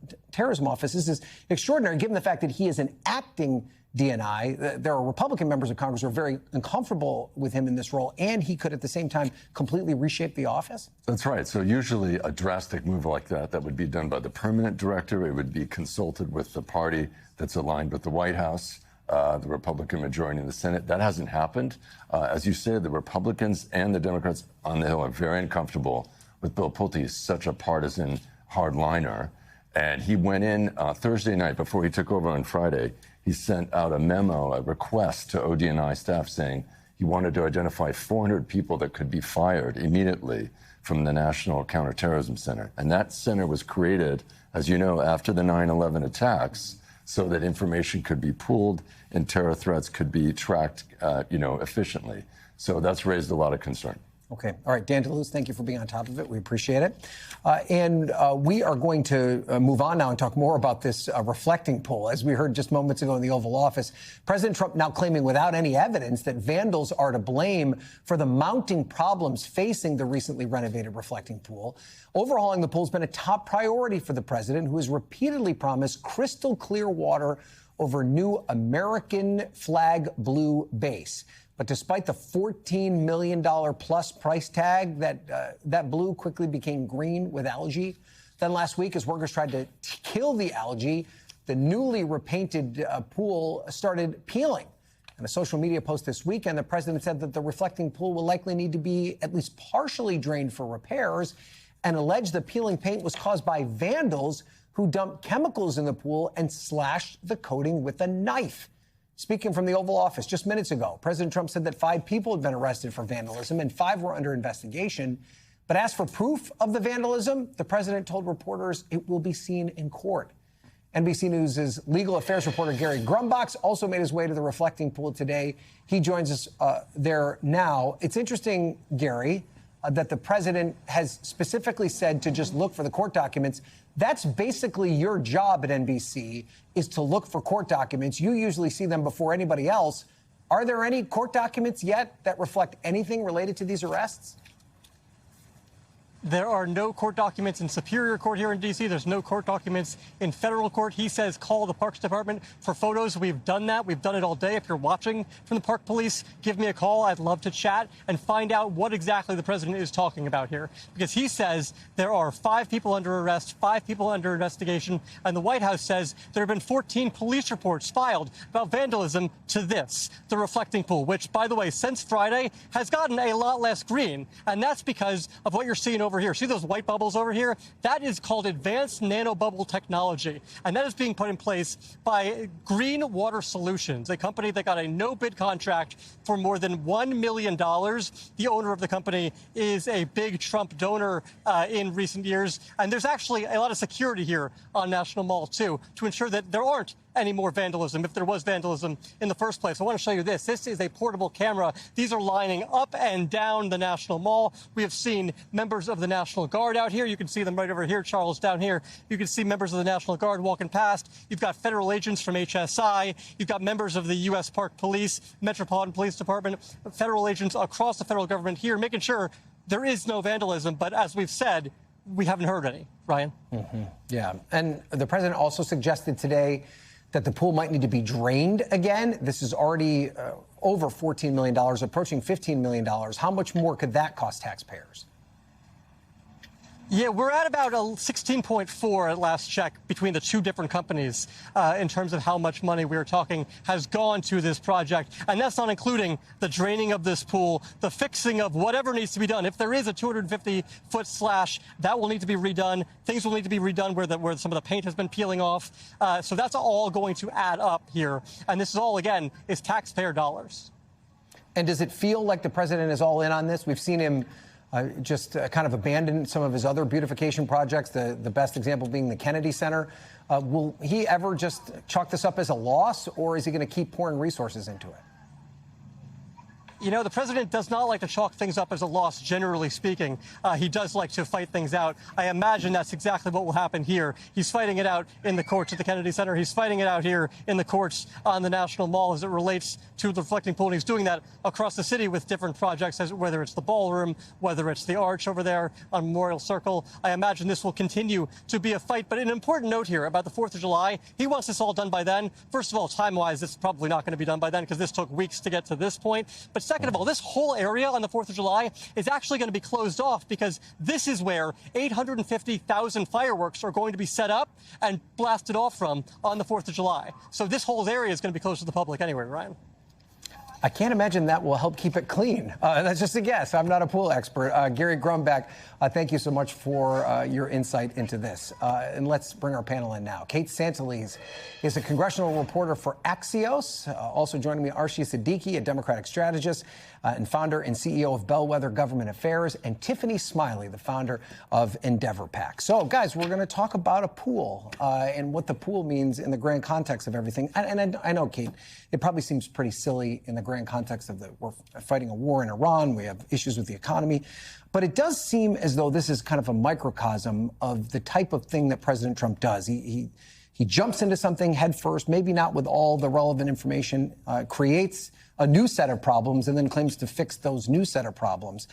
office. This is extraordinary, given the fact that he is an acting DNI. There are Republican members of Congress who are very uncomfortable with him in this role, and he could at the same time completely reshape the office? That's right. So usually a drastic move like that would be done by the permanent director. It would be consulted with the party that's aligned with the White House, the Republican majority in the Senate. That hasn't happened. As you say, the Republicans and the Democrats on the Hill are very uncomfortable with Bill Pulte. He's such a partisan hardliner. And he went in Thursday night before he took over on Friday. He sent out a memo, a request to ODNI staff saying he wanted to identify 400 people that could be fired immediately from the National Counterterrorism Center. And that center was created, as you know, after the 9/11 attacks, so that information could be pooled and terror threats could be tracked, efficiently. So that's raised a lot of concern. Okay. All right. Dan DeLuz, thank you for being on top of it. We appreciate it. And we are going to move on now and talk more about this reflecting pool. As we heard just moments ago in the Oval Office, President Trump now claiming without any evidence that vandals are to blame for the mounting problems facing the recently renovated reflecting pool. Overhauling the pool has been a top priority for the president, who has repeatedly promised crystal clear water over new American flag blue base. But despite the $14 million plus price tag, that blue quickly became green with algae. Then last week, as workers tried to kill the algae, the newly repainted pool started peeling. In a social media post this weekend, the president said that the reflecting pool will likely need to be at least partially drained for repairs, and alleged the peeling paint was caused by vandals who dumped chemicals in the pool and slashed the coating with a knife. Speaking from the Oval Office just minutes ago, President Trump said that 5 people had been arrested for vandalism and 5 were under investigation. But as for proof of the vandalism, the president told reporters it will be seen in court. NBC News' legal affairs reporter Gary Grumbach also made his way to the reflecting pool today. He joins us there now. It's interesting, Gary, that the president has specifically said to just look for the court documents. That's basically your job at NBC, is to look for court documents. You usually see them before anybody else. Are there any court documents yet that reflect anything related to these arrests? There are no court documents in Superior Court here in D.C. There's no court documents in federal court. He says call the Parks Department for photos. We've done that. We've done it all day. If you're watching from the Park Police, give me a call. I'd love to chat and find out what exactly the president is talking about here. Because he says there are 5 people under arrest, 5 people under investigation, and the White House says there have been 14 police reports filed about vandalism to this, the reflecting pool, which, by the way, since Friday has gotten a lot less green. And that's because of what you're seeing over here. See those white bubbles over here? That is called advanced nanobubble technology. And that is being put in place by Green Water Solutions, a company that got a no-bid contract for more than $1 million. The owner of the company is a big Trump donor in recent years. And there's actually a lot of security here on National Mall, too, to ensure that there aren't any more vandalism, if there was vandalism in the first place. I want to show you this. This is a portable camera. These are lining up and down the National Mall. We have seen members of the National Guard out here. You can see them right over here, Charles, down here. You can see members of the National Guard walking past. You've got federal agents from HSI. You've got members of the U.S. Park Police, Metropolitan Police Department, federal agents across the federal government here, making sure there is no vandalism. But as we've said, we haven't heard any. Ryan? Mm-hmm. Yeah. And the president also suggested today that the pool might need to be drained again. This is already over $14 million, approaching $15 million. How much more could that cost taxpayers? Yeah, we're at about a 16.4 at last check between the 2 different companies in terms of how much money we're talking has gone to this project. And that's not including the draining of this pool, the fixing of whatever needs to be done. If there is a 250-foot slash, that will need to be redone. Things will need to be redone where some of the paint has been peeling off. So that's all going to add up here. And this is all, again, is taxpayer dollars. And does it feel like the president is all in on this? We've seen him just kind of abandon some of his other beautification projects, the best example being the Kennedy Center. Will he ever just chalk this up as a loss, or is he going to keep pouring resources into it? You know, the president does not like to chalk things up as a loss, generally speaking. He does like to fight things out. I imagine that's exactly what will happen here. He's fighting it out in the courts at the Kennedy Center. He's fighting it out here in the courts on the National Mall as it relates to the reflecting pool. And he's doing that across the city with different projects, whether it's the ballroom, whether it's the arch over there on Memorial Circle. I imagine this will continue to be a fight. But an important note here about the 4th of July, he wants this all done by then. First of all, time-wise, it's probably not going to be done by then because this took weeks to get to this point. But second of all, this whole area on the 4th of July is actually going to be closed off because this is where 850,000 fireworks are going to be set up and blasted off from on the 4th of July. So this whole area is going to be closed to the public anyway, Ryan. I can't imagine that will help keep it clean. That's just a guess. I'm not a pool expert. Gary Grumbach, thank you so much for your insight into this. And let's bring our panel in now. Kate Santalese is a congressional reporter for Axios. Also joining me, Arshie Siddiqui, a Democratic strategist and founder and CEO of Bellwether Government Affairs, and Tiffany Smiley, the founder of Endeavor PAC. So, guys, we're going to talk about a pool and what the pool means in the grand context of everything. And I know, Kate, it probably seems pretty silly in the grand context of we're fighting a war in Iran. We have issues with the economy. But it does seem as though this is kind of a microcosm of the type of thing that President Trump does. He jumps into something head first, maybe not with all the relevant information, creates a new set of problems, and then claims to fix those new set of problems.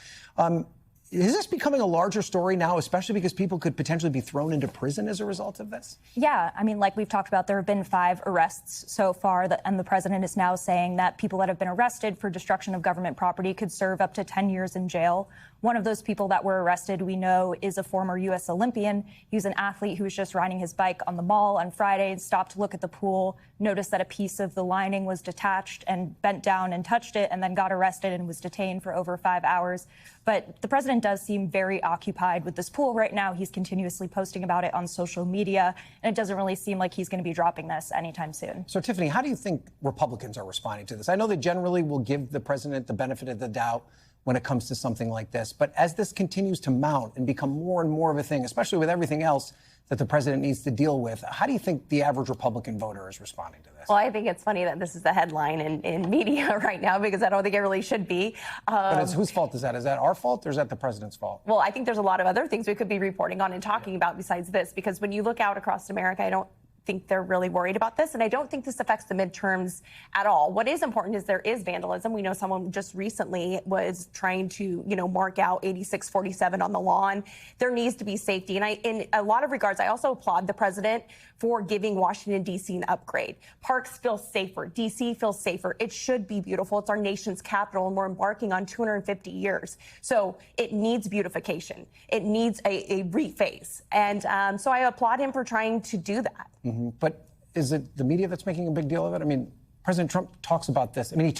Is this becoming a larger story now, especially because people could potentially be thrown into prison as a result of this? Yeah, I mean, like we've talked about, there have been 5 arrests so far, and the president is now saying that people that have been arrested for destruction of government property could serve up to 10 years in jail. One of those people that were arrested, we know, is a former U.S. Olympian. He was an athlete who was just riding his bike on the mall on Friday and stopped to look at the pool, noticed that a piece of the lining was detached and bent down and touched it, and then got arrested and was detained for over 5 hours. But the president does seem very occupied with this pool right now. He's continuously posting about it on social media, and it doesn't really seem like he's going to be dropping this anytime soon. So, Tiffany, how do you think Republicans are responding to this? I know they generally will give the president the benefit of the doubt when it comes to something like this. But as this continues to mount and become more and more of a thing, especially with everything else that the president needs to deal with, how do you think the average Republican voter is responding to this? Well, I think it's funny that this is the headline in media right now, because I don't think it really should be. But it's whose fault is that? Is that our fault, or is that the president's fault? Well, I think there's a lot of other things we could be reporting on and talking about besides this, because when you look out across America, I don't think they're really worried about this, and I don't think this affects the midterms at all. What is important is there is vandalism. We know someone just recently was trying to, mark out 8647 on the lawn. There needs to be safety, and in a lot of regards, I also applaud the president for giving Washington, D.C. an upgrade. Parks feel safer. D.C. feels safer. It should be beautiful. It's our nation's capital, and we're embarking on 250 years. So it needs beautification. It needs a reface, and so I applaud him for trying to do that. Mm-hmm. But is it the media that's making a big deal of it? I mean, President Trump talks about this. I mean,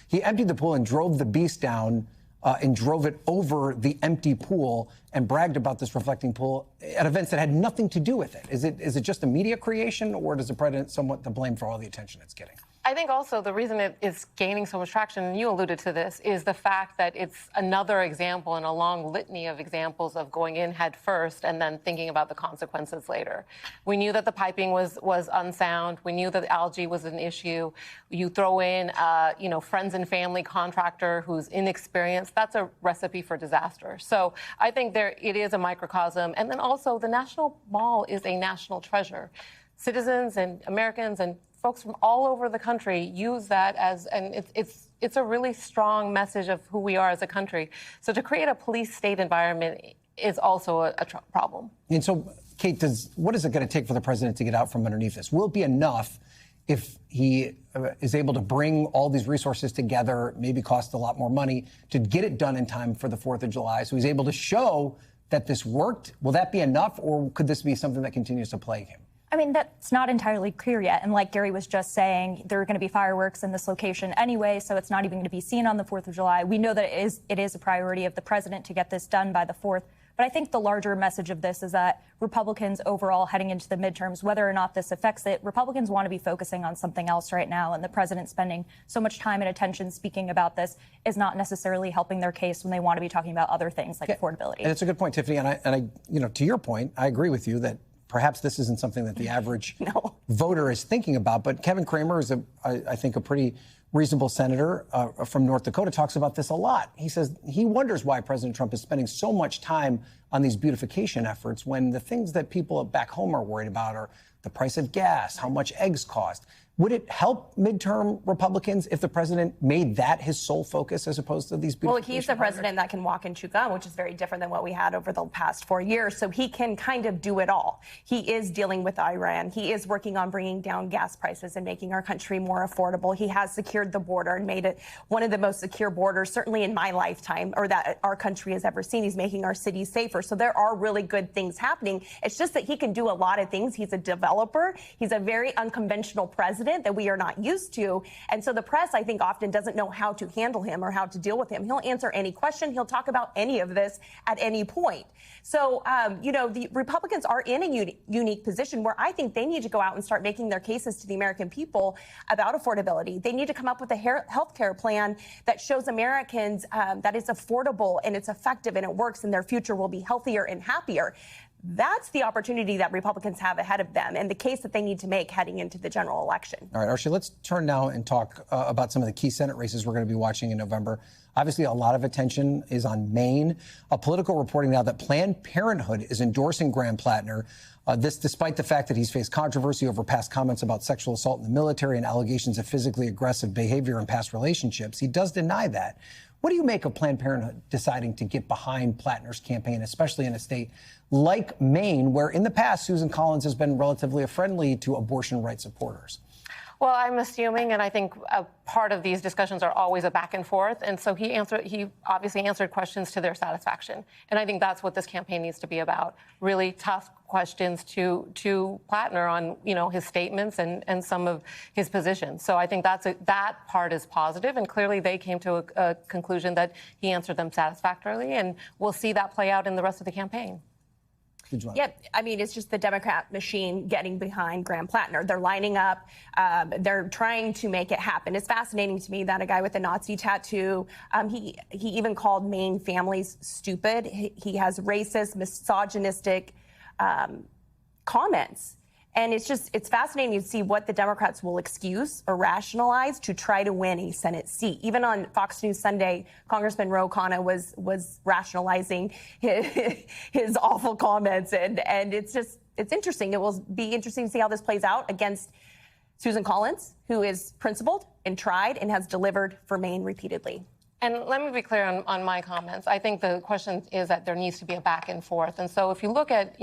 he emptied the pool and drove the beast down and drove it over the empty pool and bragged about this reflecting pool at events that had nothing to do with it. Is it just a media creation, or does the president somewhat to blame for all the attention it's getting? I think also the reason it is gaining so much traction, and you alluded to this, is the fact that it's another example in a long litany of examples of going in head first and then thinking about the consequences later. We knew that the piping was unsound. We knew that the algae was an issue. You throw in, friends and family contractor who's inexperienced. That's a recipe for disaster. So I think it is a microcosm. And then also the National Mall is a national treasure. Citizens and Americans and folks from all over the country use that and it's a really strong message of who we are as a country. So to create a police state environment is also a problem. And so, Kate, what is it going to take for the president to get out from underneath this? Will it be enough if he is able to bring all these resources together, maybe cost a lot more money, to get it done in time for the 4th of July, so he's able to show that this worked? Will that be enough, or could this be something that continues to plague him? I mean, that's not entirely clear yet. And like Gary was just saying, there are going to be fireworks in this location anyway, so it's not even going to be seen on the 4th of July. We know that it is a priority of the president to get this done by the 4th. But I think the larger message of this is that Republicans overall heading into the midterms, whether or not this affects it, Republicans want to be focusing on something else right now. And the president spending so much time and attention speaking about this is not necessarily helping their case when they want to be talking about other things like affordability. And it's a good point, Tiffany. And I, to your point, I agree with you that perhaps this isn't something that the average voter is thinking about. But Kevin Cramer is, I think, a pretty reasonable senator from North Dakota, talks about this a lot. He says he wonders why President Trump is spending so much time on these beautification efforts when the things that people back home are worried about are the price of gas, how much eggs cost. Would it help midterm Republicans if the president made that his sole focus as opposed to these beautification Well, he's the president that can walk and chew gum, which is very different than what we had over the past 4 years. So he can kind of do it all. He is dealing with Iran. He is working on bringing down gas prices and making our country more affordable. He has secured the border and made it one of the most secure borders, certainly in my lifetime, or that our country has ever seen. He's making our cities safer. So there are really good things happening. It's just that he can do a lot of things. He's a developer. He's a very unconventional president. president that we are not used to. And so the press, I think, often doesn't know how to handle him or how to deal with him. He'll answer any question. He'll talk about any of this at any point. So, the Republicans are in a unique position where I think they need to go out and start making their cases to the American people about affordability. They need to come up with a health care plan that shows Americans that it's affordable and it's effective and it works and their future will be healthier and happier. That's the opportunity that Republicans have ahead of them and the case that they need to make heading into the general election. All right, Archie, let's turn now and talk about some of the key Senate races we're going to be watching in November. Obviously, a lot of attention is on Maine. Political reporting now that Planned Parenthood is endorsing Graham Plattner. This despite the fact that he's faced controversy over past comments about sexual assault in the military and allegations of physically aggressive behavior in past relationships. He does deny that. What do you make of Planned Parenthood deciding to get behind Plattner's campaign, especially in a state like Maine, where in the past Susan Collins has been relatively friendly to abortion rights supporters? Well, I'm assuming, and I think a part of these discussions are always a back and forth. And so he obviously answered questions to their satisfaction. And I think that's what this campaign needs to be about. Really tough questions to Plattner on, his statements and some of his positions. So I think that part is positive. And clearly they came to a conclusion that he answered them satisfactorily. And we'll see that play out in the rest of the campaign. Yep. I mean, it's just the Democrat machine getting behind Graham Plattner. They're lining up. They're trying to make it happen. It's fascinating to me that a guy with a Nazi tattoo, he even called Maine families stupid. He has racist, misogynistic comments. And it's fascinating to see what the Democrats will excuse or rationalize to try to win a Senate seat. Even on Fox News Sunday, Congressman Ro Khanna was rationalizing his awful comments. And it's interesting. It will be interesting to see how this plays out against Susan Collins, who is principled and tried and has delivered for Maine repeatedly. And let me be clear on my comments. I think the question is that there needs to be a back and forth. And so if you look at,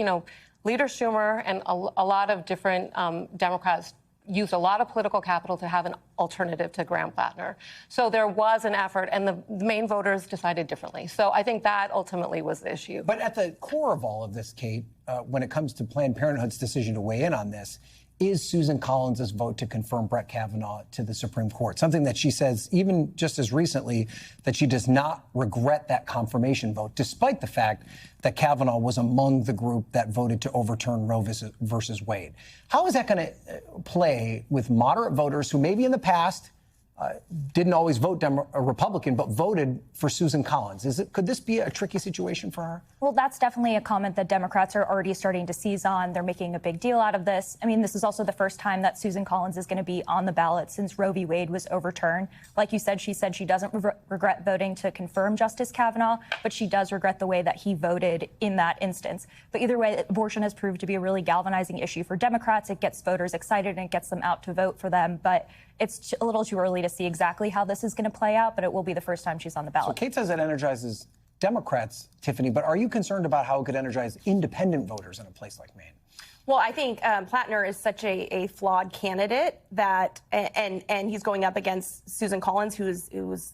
Leader Schumer and a lot of different Democrats used a lot of political capital to have an alternative to Graham Plattner. So there was an effort, and the Maine voters decided differently. So I think that ultimately was the issue. But at the core of all of this, Kate, when it comes to Planned Parenthood's decision to weigh in on this, is Susan Collins' vote to confirm Brett Kavanaugh to the Supreme Court, something that she says, even just as recently, that she does not regret that confirmation vote, despite the fact that Kavanaugh was among the group that voted to overturn Roe versus Wade. How is that going to play with moderate voters who maybe in the past didn't always vote Republican, but voted for Susan Collins? Could this be a tricky situation for her? Well, that's definitely a comment that Democrats are already starting to seize on. They're making a big deal out of this. I mean, this is also the first time that Susan Collins is going to be on the ballot since Roe v. Wade was overturned. Like you said she doesn't regret voting to confirm Justice Kavanaugh, but she does regret the way that he voted in that instance. But either way, abortion has proved to be a really galvanizing issue for Democrats. It gets voters excited and it gets them out to vote for them. But it's a little too early to see exactly how this is going to play out, but it will be the first time she's on the ballot. So Kate says it energizes Democrats, Tiffany, but are you concerned about how it could energize independent voters in a place like Maine? Well, I think Plattner is such a flawed candidate that, and he's going up against Susan Collins, who was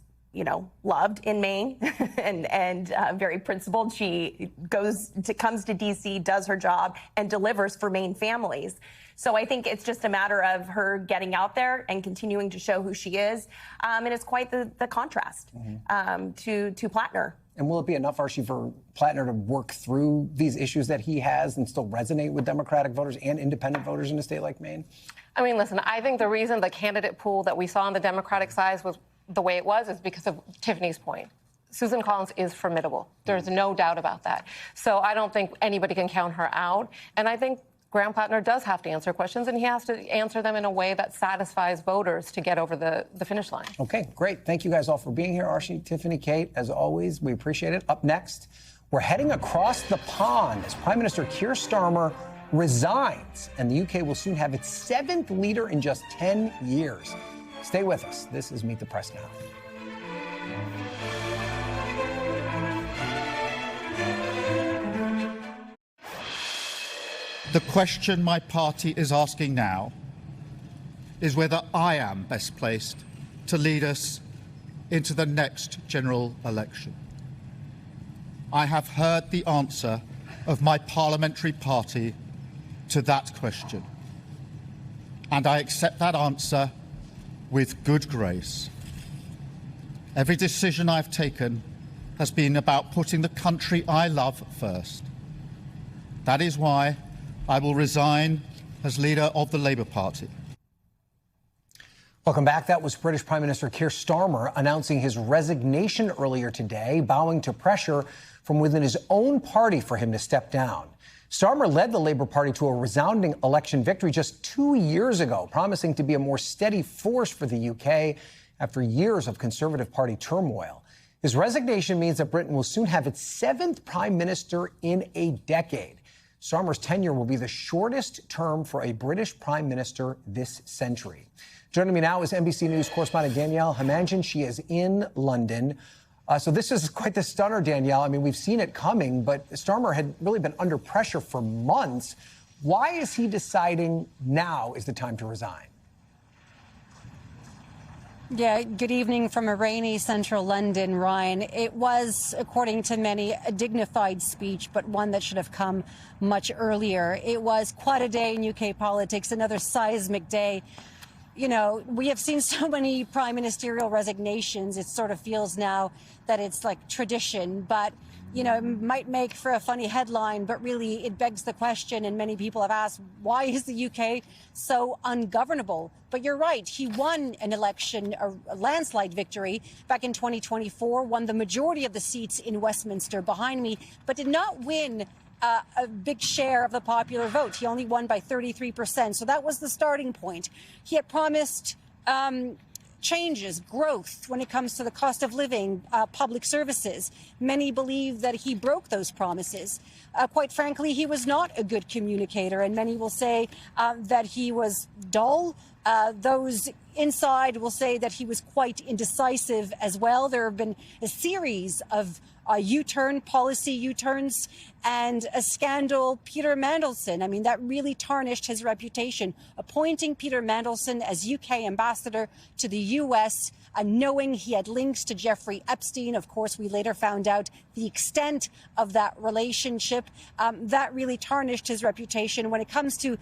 loved in Maine and very principled. She comes to D.C., does her job, and delivers for Maine families. So I think it's just a matter of her getting out there and continuing to show who she is. And it's quite the contrast to Plattner. And will it be enough, Archie, for Plattner to work through these issues that he has and still resonate with Democratic voters and independent voters in a state like Maine? I mean, listen, I think the reason the candidate pool that we saw on the Democratic side was the way it was is because of Tiffany's point. Susan Collins is formidable. There's no doubt about that. So I don't think anybody can count her out. And I think Graham Plattner does have to answer questions, and he has to answer them in a way that satisfies voters to get over the finish line. Okay, great. Thank you guys all for being here. Archie, Tiffany, Kate, as always, we appreciate it. Up next, we're heading across the pond as Prime Minister Keir Starmer resigns, and the UK will soon have its 7th leader in just 10 years. Stay with us. This is Meet the Press Now. The question my party is asking now is whether I am best placed to lead us into the next general election. I have heard the answer of my parliamentary party to that question. and I accept that answer with good grace. Every decision I've taken has been about putting the country I love first. That is why I will resign as leader of the Labour Party. Welcome back. That was British Prime Minister Keir Starmer announcing his resignation earlier today, bowing to pressure from within his own party for him to step down. Starmer led the Labour Party to a resounding election victory just 2 years ago, promising to be a more steady force for the UK after years of Conservative Party turmoil. His resignation means that Britain will soon have its 7th Prime Minister in a decade. Starmer's tenure will be the shortest term for a British Prime Minister this century. Joining me now is NBC News correspondent Danielle Hamanjan. She is in London. So this is quite the stunner, Danielle. I mean, we've seen it coming, but Starmer had really been under pressure for months. Why is he deciding now is the time to resign? Yeah, good evening from a rainy central London, Ryan. It was, according to many, a dignified speech, but one that should have come much earlier. It was quite a day in UK politics, another seismic day. You know, we have seen so many prime ministerial resignations. It sort of feels now that it's like tradition, but, you know, it might make for a funny headline, but really it begs the question, and many people have asked, why is the UK so ungovernable? But you're right, he won an election, a landslide victory back in 2024, won the majority of the seats in Westminster behind me, but did not win a big share of the popular vote. He only won by 33%. So that was the starting point. He had promised changes, growth when it comes to the cost of living, public services. Many believe that he broke those promises. Quite frankly, he was not a good communicator, and many will say that he was dull. Those inside will say that he was quite indecisive as well. There have been a series of policy U-turns, and a scandal, Peter Mandelson. I mean, that really tarnished his reputation. Appointing Peter Mandelson as UK ambassador to the US, knowing he had links to Jeffrey Epstein. Of course, we later found out the extent of that relationship. That really tarnished his reputation. When it comes to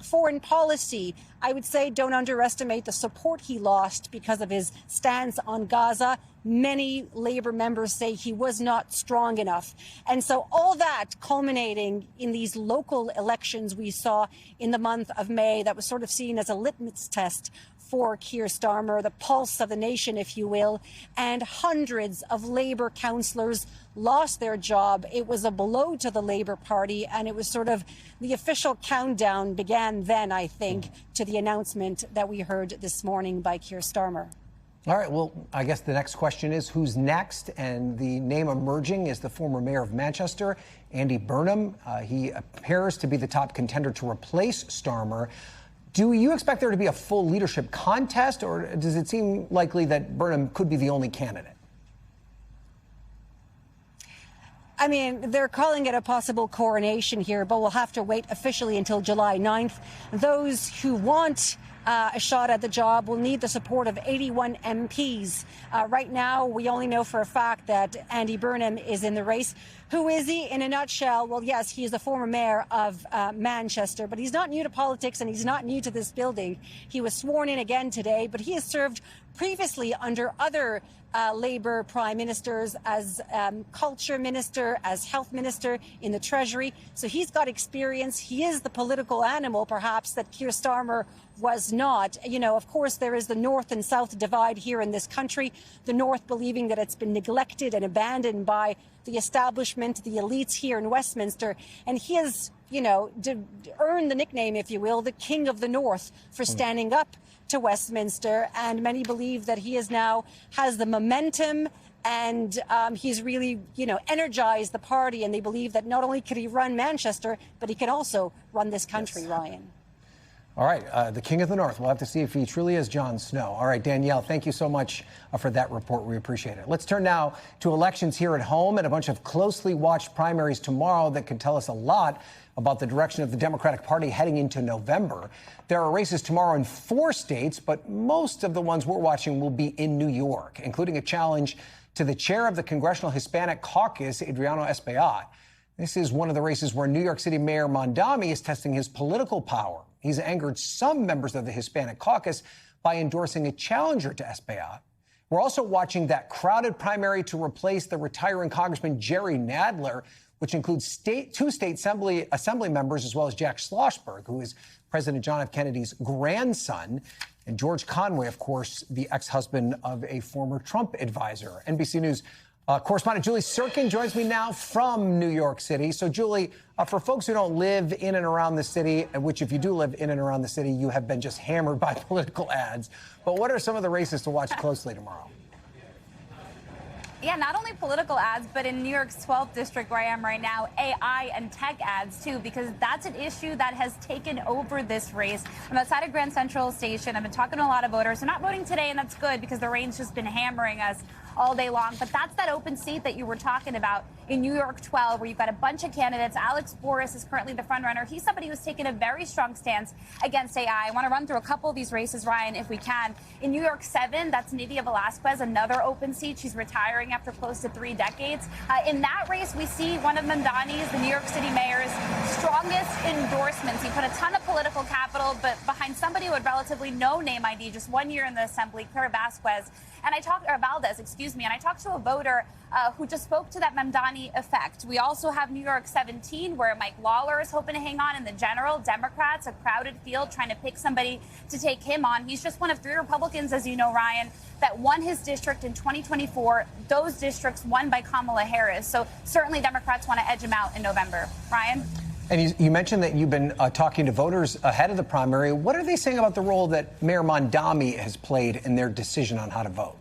foreign policy, I would say don't underestimate the support he lost because of his stance on Gaza. Many Labour members say he was not strong enough. And so all that culminating in these local elections we saw in the month of May, that was sort of seen as a litmus test for Keir Starmer, the pulse of the nation, if you will, and hundreds of Labour councillors lost their job. It was a blow to the Labour Party, and it was sort of the official countdown began then, I think, to the announcement that we heard this morning by Keir Starmer. All right, well, I guess the next question is who's next? And the name emerging is the former mayor of Manchester, Andy Burnham. He appears to be the top contender to replace Starmer. Do you expect there to be a full leadership contest, or does it seem likely that Burnham could be the only candidate? I mean, they're calling it a possible coronation here, but we'll have to wait officially until July 9th. Those who want a shot at the job will need the support of 81 MPs. Right now, we only know for a fact that Andy Burnham is in the race. Who is he? In a nutshell, well, yes, he is the former mayor of Manchester, but he's not new to politics and he's not new to this building. He was sworn in again today, but he has served previously under other Labour prime ministers as culture minister, as health minister in the Treasury. So he's got experience. He is the political animal, perhaps, that Keir Starmer was not. You know, of course, there is the North and South divide here in this country. The North believing that it's been neglected and abandoned by the establishment, the elites here in Westminster. And he has, you know, earned the nickname, if you will, the King of the North for standing up to Westminster. And many believe that he is now has the momentum and he's really, you know, energized the party. And they believe that not only could he run Manchester, but he can also run this country, yes. Ryan. All right, the King of the North. We'll have to see if he truly is Jon Snow. All right, Danielle, thank you so much for that report. We appreciate it. Let's turn now to elections here at home and a bunch of closely watched primaries tomorrow that could tell us a lot about the direction of the Democratic Party heading into November. There are races tomorrow in 4 states, but most of the ones we're watching will be in New York, including a challenge to the chair of the Congressional Hispanic Caucus, Adriano Espaillat. This is one of the races where New York City Mayor Mondami is testing his political power. He's angered some members of the Hispanic caucus by endorsing a challenger to Espaillat. We're also watching that crowded primary to replace the retiring Congressman Jerry Nadler, which includes two state assembly members, as well as Jack Schlossberg, who is President John F. Kennedy's grandson, and George Conway, of course, the ex-husband of a former Trump advisor. NBC News correspondent Julie Sirkin joins me now from New York City. So, Julie, for folks who don't live in and around the city, which if you do live in and around the city, you have been just hammered by political ads. But what are some of the races to watch closely tomorrow? Yeah, not only political ads, but in New York's 12th district where I am right now, AI and tech ads too, because that's an issue that has taken over this race. I'm outside of Grand Central Station. I've been talking to a lot of voters. They're not voting today, and that's good because the rain's just been hammering us all day long. But that's that open seat that you were talking about in New York 12, where you've got a bunch of candidates. Alex Boris is currently the front runner. He's somebody who's taken a very strong stance against AI. I want to run through a couple of these races, Ryan, if we can. In New York 7, that's Nydia Velázquez, another open seat. She's retiring after close to 3 decades. In that race, we see one of Mamdani's, the New York City mayor's, strongest endorsements. He put a ton of political capital, but behind somebody who had relatively no name ID, just 1 year in the assembly, Claire Valdez. And I talked to a voter who just spoke to that Mamdani effect. We also have New York 17, where Mike Lawler is hoping to hang on in the general. Democrats, a crowded field, trying to pick somebody to take him on. He's just one of 3 Republicans, as you know, Ryan, that won his district in 2024. Those districts won by Kamala Harris. So certainly Democrats want to edge him out in November. Ryan? And you mentioned that you've been talking to voters ahead of the primary. What are they saying about the role that Mayor Mamdani has played in their decision on how to vote?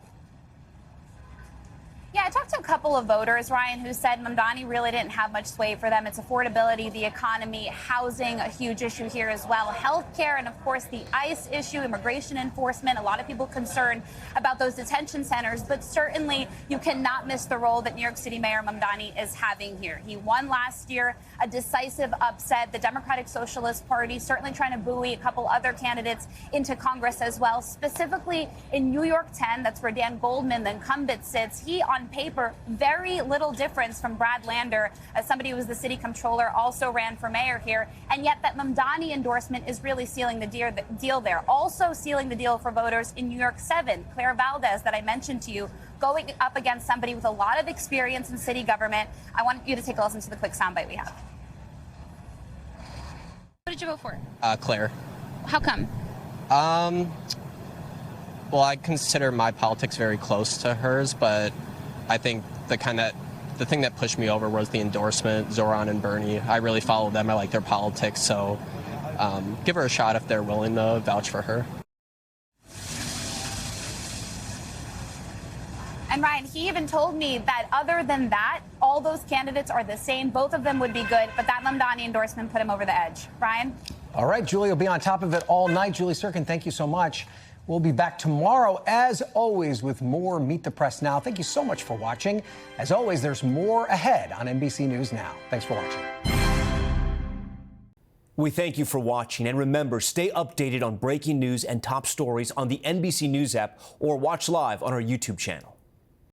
Yeah, I talked to a couple of voters, Ryan, who said Mamdani really didn't have much sway for them. It's affordability, the economy, housing, a huge issue here as well, healthcare, and of course the ICE issue, immigration enforcement. A lot of people concerned about those detention centers, but certainly you cannot miss the role that New York City Mayor Mamdani is having here. He won last year, a decisive upset. The Democratic Socialist Party certainly trying to buoy a couple other candidates into Congress as well, specifically in New York 10. That's where Dan Goldman, the incumbent, sits. He, on paper, very little difference from Brad Lander, as somebody who was the city comptroller, also ran for mayor here. And yet that Mamdani endorsement is really sealing the deal there. Also sealing the deal for voters in New York 7, Claire Valdez, that I mentioned to you, going up against somebody with a lot of experience in city government. I want you to take a listen to the quick soundbite we have. What did you vote for? Claire. How come? Well, I consider my politics very close to hers, but I think the thing that pushed me over was the endorsement, Zoran and Bernie. I really follow them. I like their politics, so give her a shot if they're willing to vouch for her. And Ryan, he even told me that other than that, all those candidates are the same. Both of them would be good, but that Mamdani endorsement put him over the edge. Ryan? All right, Julie will be on top of it all night. Julie Sirkin, thank you so much. We'll be back tomorrow, as always, with more Meet the Press Now. Thank you so much for watching. As always, there's more ahead on NBC News Now. Thanks for watching. We thank you for watching. And remember, stay updated on breaking news and top stories on the NBC News app or watch live on our YouTube channel.